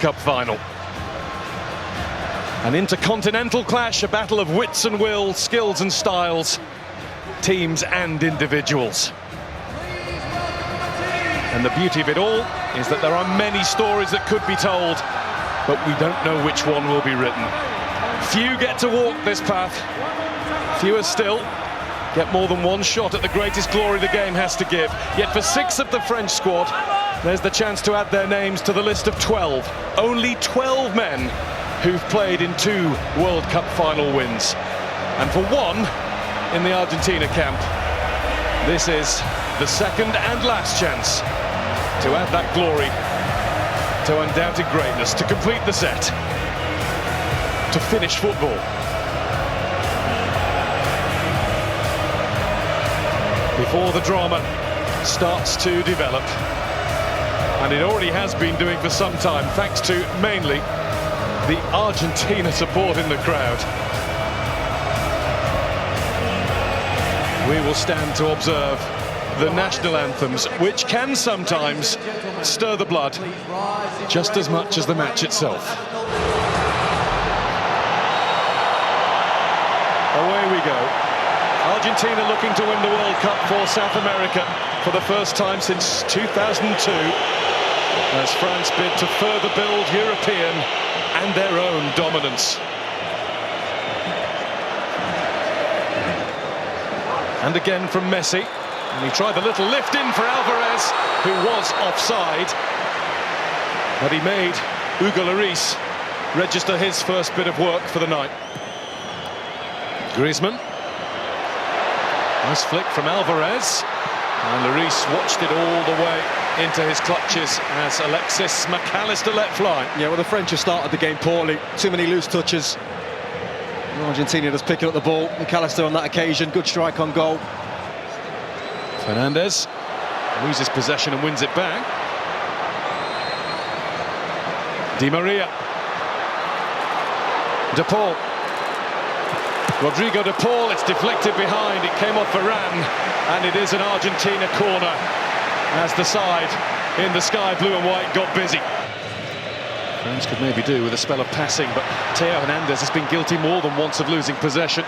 Cup final. An intercontinental clash, a battle of wits and wills, skills and styles, teams and individuals. And the beauty of it all is that there are many stories that could be told, but we don't know which one will be written. Few get to walk this path, fewer still get more than one shot at the greatest glory the game has to give. Yet for 6 of the French squad, there's the chance to add their names to the list of 12. Only 12 men who've played in 2 World Cup final wins. And for one in the Argentina camp, this is the second and last chance to add that glory to undoubted greatness, to complete the set, to finish football. Before the drama starts to develop, and it already has been doing for some time, thanks to mainly the Argentina support in the crowd. We will stand to observe the national anthems, which can sometimes stir the blood just as much as the match itself. Away we go. Argentina looking to win the World Cup for South America for the first time since 2002, as France bid to further build European and their own dominance. And again from Messi, and he tried the little lift in for Alvarez, who was offside, but he made Hugo Lloris register his first bit of work for the night. Griezmann. Nice flick from Alvarez, and Lloris watched it all the way into his clutches as Alexis McAllister let fly. Yeah, well, the French have started the game poorly. Too many loose touches. Argentina just picking up the ball. McAllister on that occasion, good strike on goal. Fernandez loses possession and wins it back. Di Maria. De Paul. Rodrigo de Paul, it's deflected behind, it came off Varane, and it is an Argentina corner as the side in the sky blue and white got busy. France could maybe do with a spell of passing, but Theo Hernandez has been guilty more than once of losing possession.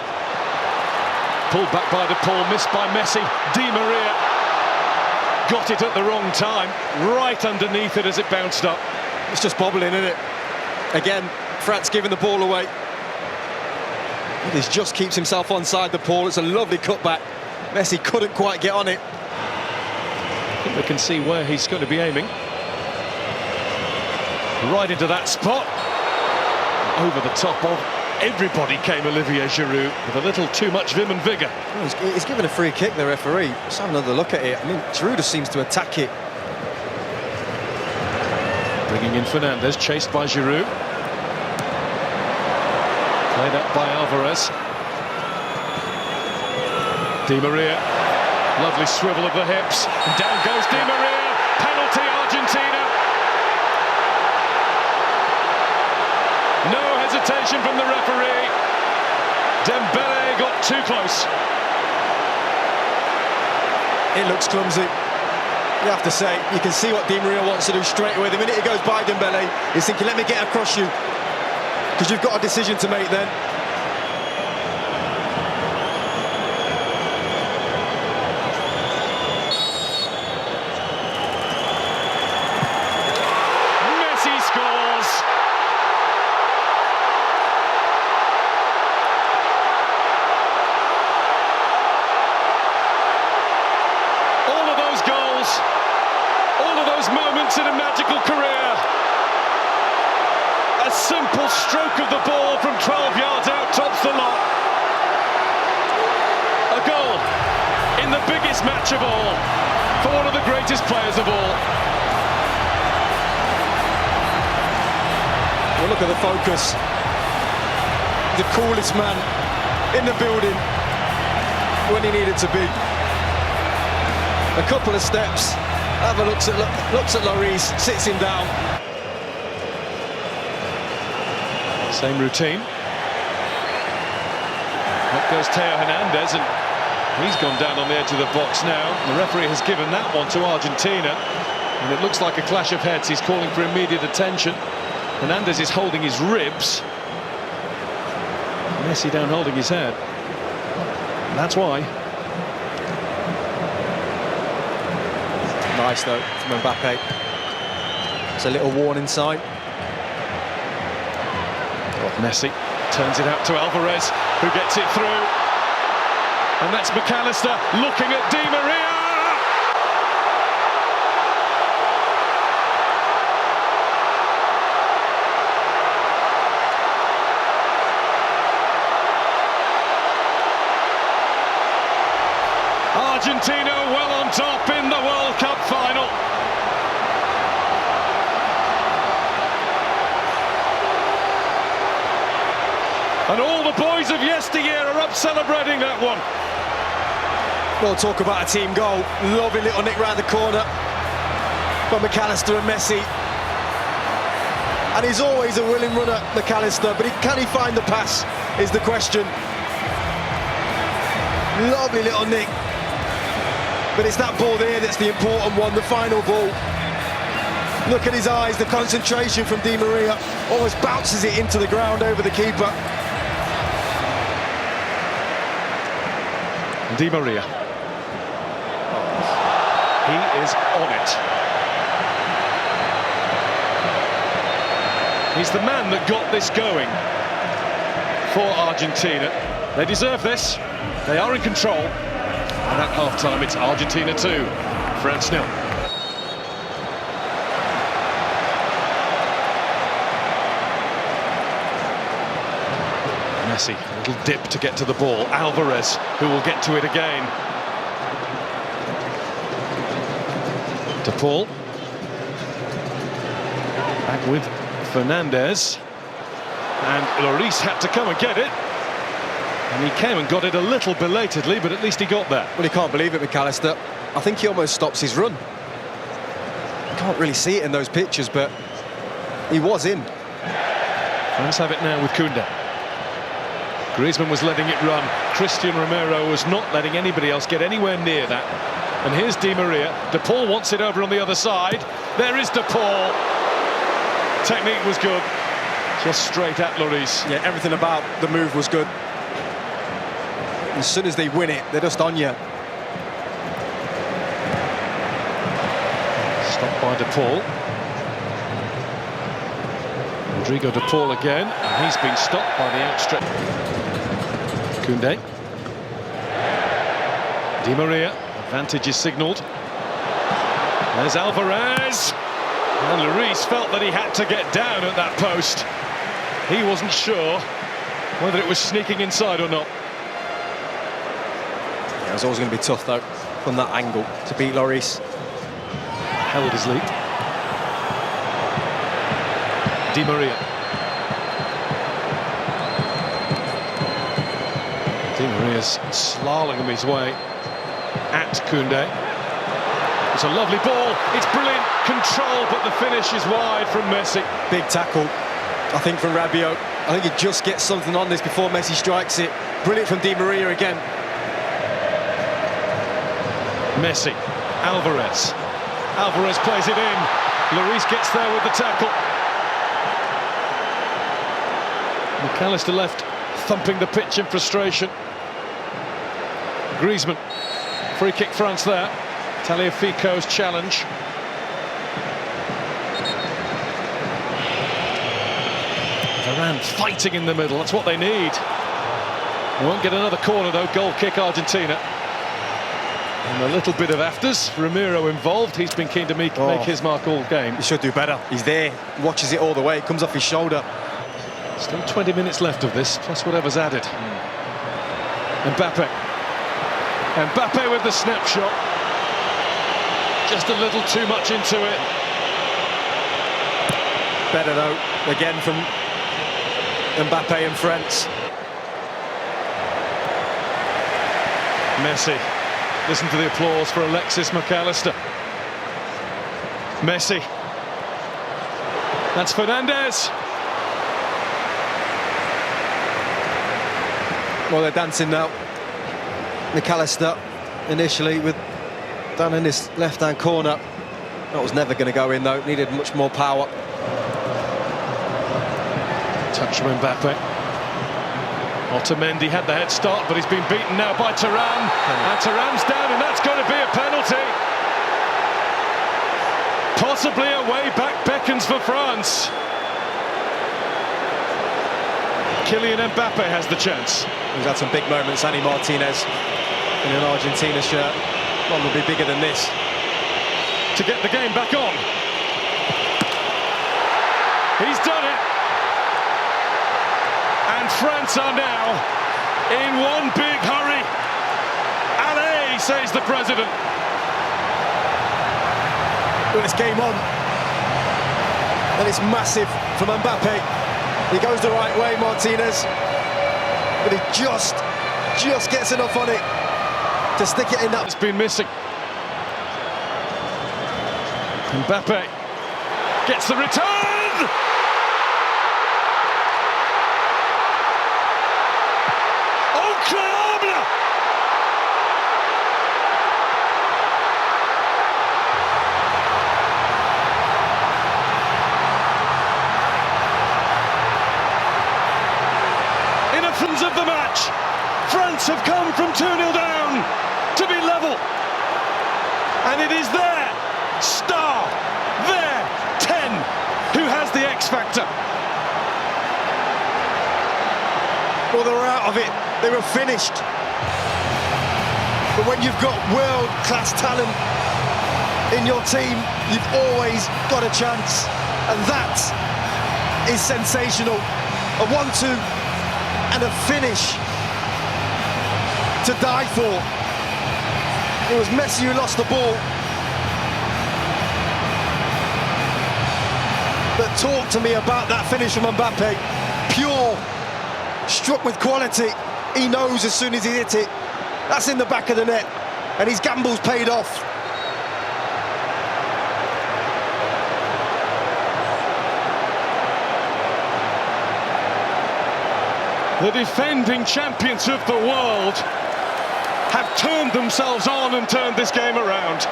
Pulled back by de Paul, missed by Messi. Di Maria got it at the wrong time, right underneath it as it bounced up. It's just bobbling, isn't it? Again, France giving the ball away. He just keeps himself onside the ball. It's a lovely cutback. Messi couldn't quite get on it. I think they can see where he's going to be aiming. Right into that spot. Over the top of everybody came Olivier Giroud with a little too much vim and vigour. Well, he's given a free kick, the referee. Let's have another look at it. I mean, Giroud just seems to attack it. Bringing in Fernandez, chased by Giroud. Played up by Alvarez. Di Maria, lovely swivel of the hips, and down goes Di Maria. Penalty, Argentina. No hesitation from the referee. Dembele got too close. It looks clumsy. You have to say, you can see what Di Maria wants to do straight away. The minute he goes by Dembele, he's thinking, let me get across you. Because you've got a decision to make then. Messi scores! All of those goals, all of those moments in a magical career. A simple stroke of the ball from 12 yards out tops the lot. A goal in the biggest match of all for one of the greatest players of all. Well, look at the focus. The coolest man in the building when he needed to be. A couple of steps. Have a looks at Lloris, sits him down. Same routine. Up goes Theo Hernandez, and he's gone down on the edge of the box now. The referee has given that one to Argentina, and it looks like a clash of heads. He's calling for immediate attention. Fernandes is holding his ribs. Messi down holding his head. That's why. Nice though from Mbappe. It's a little warning sign. Messi turns it out to Alvarez, who gets it through. And that's McAllister looking at Di Maria. Argentina well on top in the World Cup final. And all the boys of yesteryear are up celebrating that one. Well, talk about a team goal. Lovely little nick round the corner from McAllister and Messi. And he's always a willing runner, McAllister, but can he find the pass is the question. Lovely little nick. But it's that ball there that's the important one, the final ball. Look at his eyes, the concentration from Di Maria. Almost bounces it into the ground over the keeper. Di Maria. He is on it. He's the man that got this going for Argentina. They deserve this. They are in control. And at half-time, it's Argentina 2, France 0. Messi, a little dip to get to the ball. Alvarez, who will get to it again. De Paul. Back with Fernandes. And Lloris had to come and get it. And he came and got it a little belatedly, but at least he got there. Well, he can't believe it, McAllister. I think he almost stops his run. You can't really see it in those pictures, but he was in. France have it now with Koundé. Griezmann was letting it run. Christian Romero was not letting anybody else get anywhere near that. And here's Di Maria. De Paul wants it over on the other side. There is De Paul. Technique was good. Just straight at Lloris. Yeah, everything about the move was good. As soon as they win it, they're just on you. Stopped by De Paul. Rodrigo De Paul again, and he's been stopped by the outstretched. Koundé. Di Maria, advantage is signalled. There's Alvarez. And Lloris felt that he had to get down at that post. He wasn't sure whether it was sneaking inside or not. Yeah, it was always going to be tough, though, from that angle, to beat Lloris. Held his lead. Di Maria. Di Maria's slaloming his way at Koundé. It's a lovely ball. It's brilliant control, but the finish is wide from Messi. Big tackle, I think, from Rabiot. I think he just gets something on this before Messi strikes it. Brilliant from Di Maria again. Messi, Alvarez. Alvarez plays it in. Lloris gets there with the tackle. McAllister left thumping the pitch in frustration. Griezmann, free kick France there. Tagliafico's challenge. Varane fighting in the middle, that's what they need. They won't get another corner though, goal kick Argentina. And a little bit of afters, Ramiro involved, he's been keen to make his mark all game. He should do better, he's there, watches it all the way, it comes off his shoulder. Still 20 minutes left of this, plus whatever's added. Mbappe. Mbappe with the snapshot. Just a little too much into it. Better though, again from Mbappe and France. Messi. Listen to the applause for Alexis McAllister. Messi. That's Fernandes. Well, they're dancing now. McAllister initially with down in this left-hand corner. That was never going to go in though, needed much more power. Touch from Mbappe. Otamendi had the head start, but he's been beaten now by Thuram. And Thuram's down, and that's going to be a penalty. Possibly a way back beckons for France. Kylian Mbappe has the chance. He's had some big moments, Annie Martinez, in an Argentina shirt. One will be bigger than this. To get the game back on. He's done it. And France are now in one big hurry. Allez, says the president. Well, it's game on. And it's massive from Mbappe. He goes the right way, Martinez. But he just gets enough on it to stick it in that. It's been missing. Mbappe gets the return! Incroyable! In a front of the match, France have come from 2-0 down to be level. And it is their star, their 10, who has the X factor. Well, they were out of it. They were finished. But when you've got world-class talent in your team, you've always got a chance. And that is sensational. A 1-2 and a finish to die for. It was Messi who lost the ball. But talk to me about that finish from Mbappe. Pure, struck with quality. He knows as soon as he hit it, that's in the back of the net. And his gamble's paid off. The defending champions of the world have turned themselves on and turned this game around.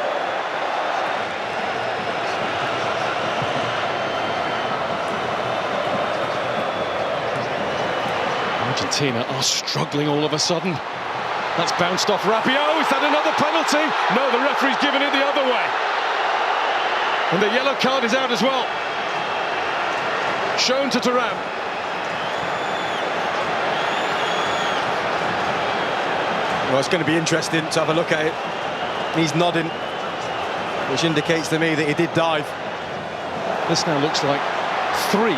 Argentina are struggling all of a sudden. That's bounced off Rabiot. Is that another penalty? No, the referee's given it the other way. And the yellow card is out as well. Shown to Thuram. Well, it's going to be interesting to have a look at it. He's nodding, which indicates to me that he did dive. This now looks like 3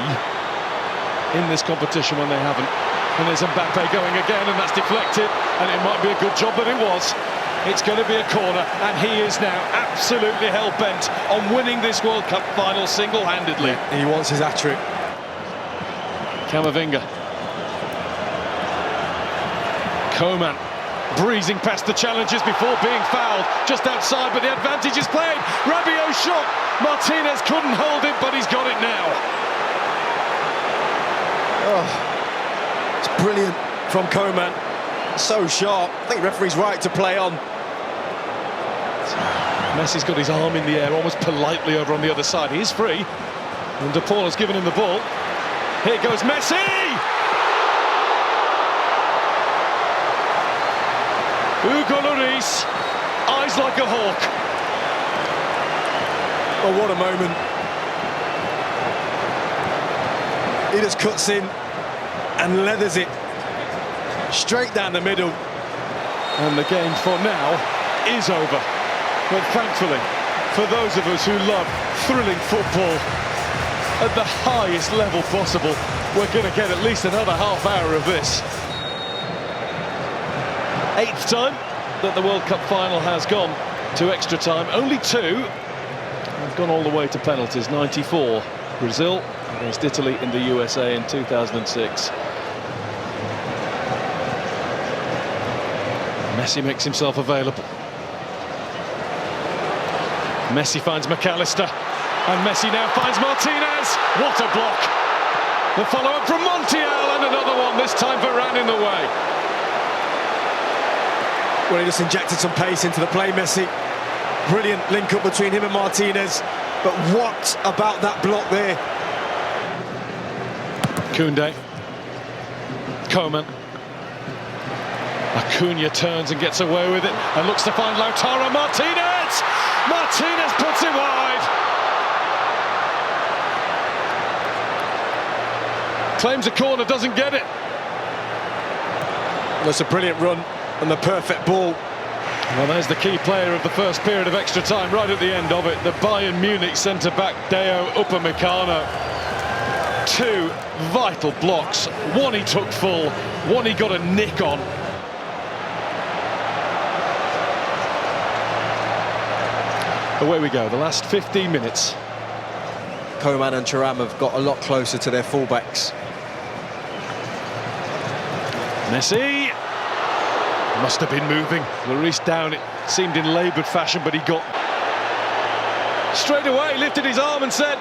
in this competition when they haven't. And there's Mbappe going again, and that's deflected, and it might be a good job that it was. It's going to be a corner, and he is now absolutely hell-bent on winning this World Cup final single-handedly. He wants his hat-trick. Camavinga. Coman breezing past the challenges before being fouled just outside, but the advantage is played. Rabiot shot. Martinez couldn't hold it, but he's got it now. Oh. Brilliant from Coman, so sharp. I think the referee's right to play on. Messi's got his arm in the air, almost politely over on the other side. He is free, and De Paul has given him the ball. Here goes Messi! Hugo Lloris, eyes like a hawk. Oh, what a moment. He just cuts in and leathers it straight down the middle. And the game for now is over. But thankfully, for those of us who love thrilling football at the highest level possible, we're going to get at least another half hour of this. 8th time that the World Cup final has gone to extra time. Only 2 have gone all the way to penalties. 94, Brazil against Italy in the USA in 2006. Messi makes himself available. Messi finds McAllister, and Messi now finds Martinez. What a block! The follow-up from Montiel, and another one, this time Varane in the way. Well, he just injected some pace into the play, Messi. Brilliant link-up between him and Martinez. But what about that block there? Koundé. Coman. Acuna turns and gets away with it and looks to find Lautaro Martinez! Martinez puts it wide! Claims a corner, doesn't get it. That's a brilliant run and the perfect ball. Well, there's the key player of the first period of extra time, right at the end of it. The Bayern Munich centre-back, Deo Upamecano. Two vital blocks. One he took full, one he got a nick on. Away we go, the last 15 minutes. Coman and Thuram have got a lot closer to their fullbacks. Messi must have been moving. Lloris down, it seemed in laboured fashion, but he got straight away, lifted his arm and said,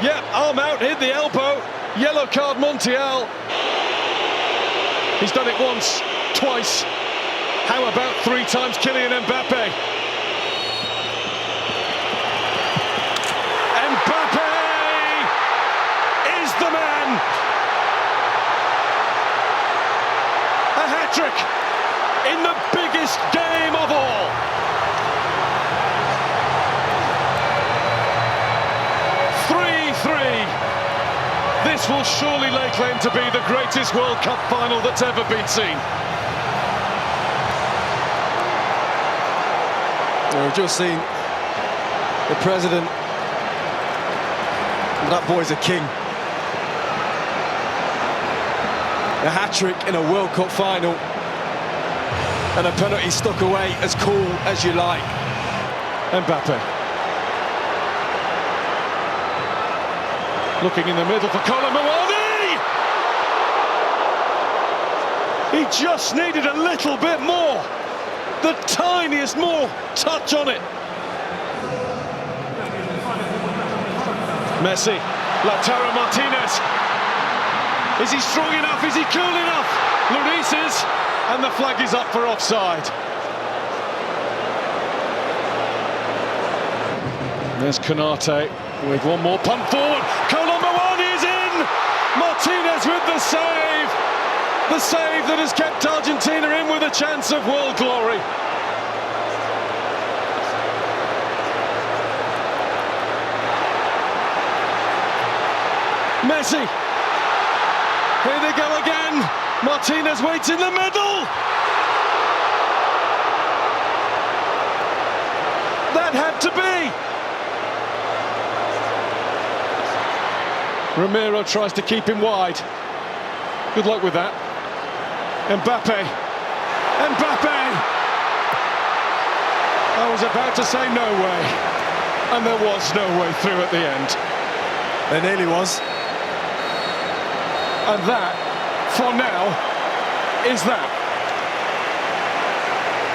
"Yep, arm out, hit the elbow, yellow card Montiel." He's done it once, twice. How about 3 times Kylian Mbappe? Mbappe is the man! A hat-trick in the biggest game of all. This will surely lay claim to be the greatest World Cup final that's ever been seen. We've just seen the president. That boy's a king. A hat-trick in a World Cup final. And a penalty stuck away as cool as you like. Mbappe. Looking in the middle for Colomboani! He just needed a little bit more. The tiniest more touch on it. Messi, Lautaro Martinez. Is he strong enough? Is he cool enough? Lloris is, and the flag is up for offside. There's Konate with one more punt forward. Colomboani is in! Martinez with the save! The save that has kept Argentina in with a chance of world glory. Messi. Here they go again. Martinez waits in the middle. That had to be. Ramiro tries to keep him wide. Good luck with that. Mbappe. Mbappe! I was about to say no way. And there was no way through at the end. There nearly was. And that, for now, is that.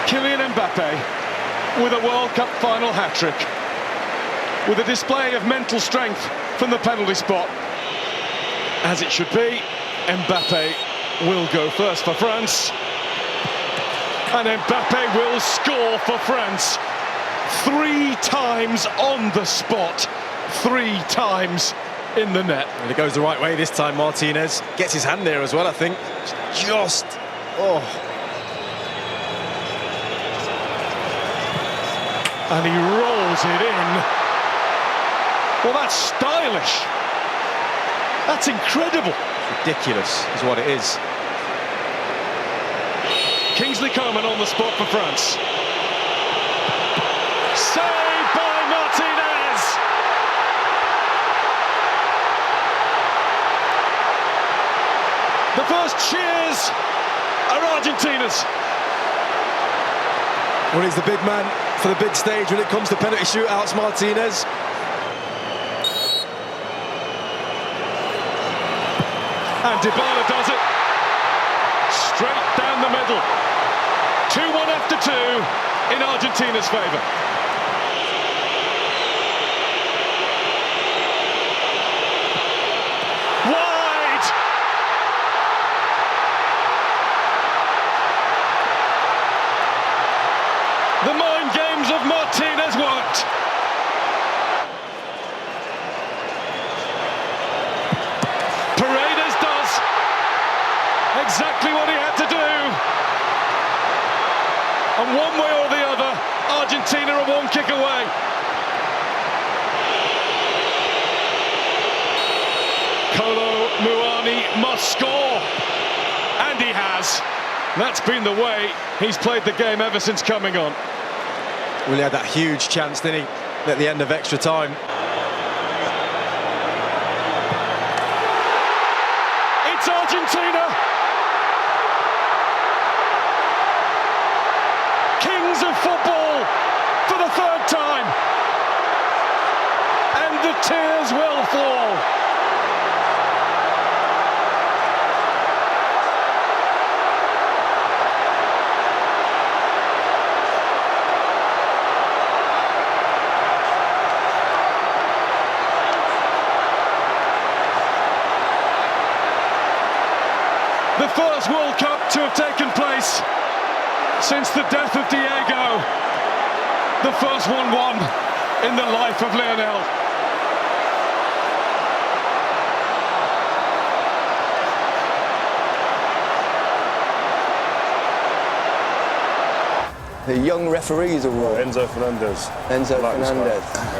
Kylian Mbappe with a World Cup final hat-trick. With a display of mental strength from the penalty spot. As it should be, Mbappe will go first for France. And Mbappe will score for France. 3 times on the spot. 3 times in the net. And it goes the right way this time. Martinez gets his hand there as well, I think. Just, oh. And he rolls it in. Well, that's stylish. That's incredible. Ridiculous is what it is. Kingsley Coman on the spot for France. Saved by Martinez. The first cheers are Argentina's. Well, he's the big man for the big stage when it comes to penalty shootouts, Martinez. And Dybala does it. Straight down the middle. 2-1 after 2 in Argentina's favour. Wide! The mind games of Martinez worked. Paredes does. one way or the other. Argentina are one kick away. Kolo Muani must score, and he has. That's been the way he's played the game ever since coming on. Well, he had that huge chance, didn't he, at the end of extra time. It's Argentina, kings of football for the third time, and the tears will fall. The first World Cup to have taken place since the death of Diego. The first one won in the life of Lionel. The Young Referees Award. Enzo Fernandez. Enzo Fernandez.